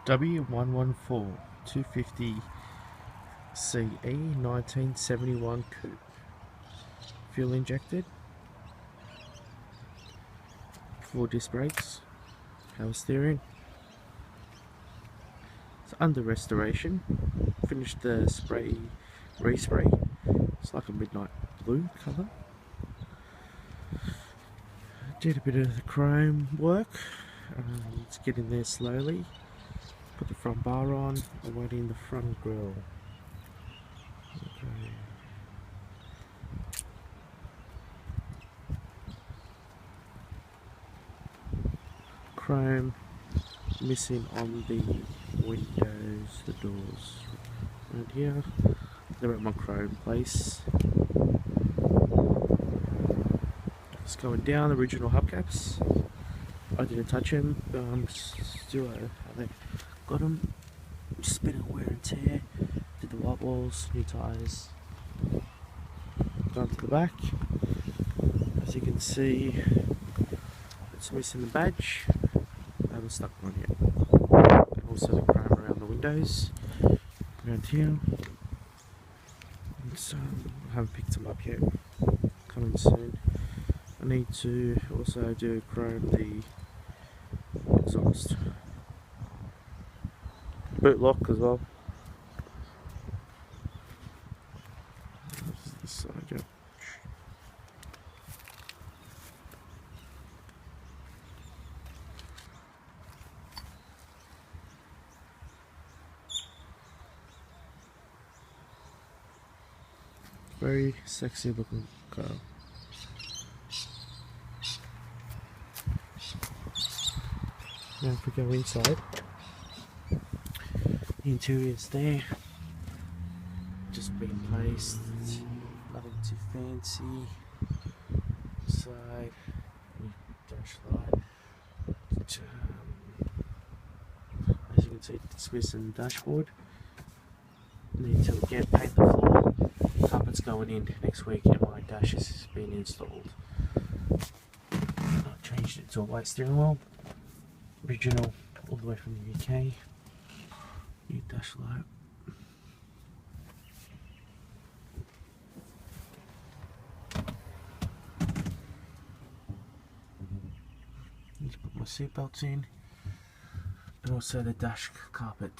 W114 250 CE 1971 coupe. Fuel injected, 4 disc brakes, power steering. It's under restoration. Finished the respray. It's like a midnight blue colour. Did a bit of the chrome work. It's getting there slowly. Put the front bar on, awaiting the front grille. Okay. Chrome missing on the windows, the doors right here. They're at my chrome place. It's going down, the original hubcaps. I didn't touch them, still they got them. Just a bit of wear and tear. Did the white walls, new tyres. Going to the back. As you can see, it's missing the badge. I haven't stuck one yet. And also the chrome around the windows, around here. And so I haven't picked them up yet. Coming soon. I need to also do chrome the exhaust. Boot lock as well. This side, yeah. Very sexy looking car. Now if we go inside, the interior's there, just been placed, nothing too fancy. Side, dash light. As you can see, it's missing the dashboard. Need to again paint the floor. Carpet's going in next week and my dash has been installed. I changed it to a white steering wheel. Original, all the way from the UK. New dash light. Need to put my seatbelts in, and also the dash carpet.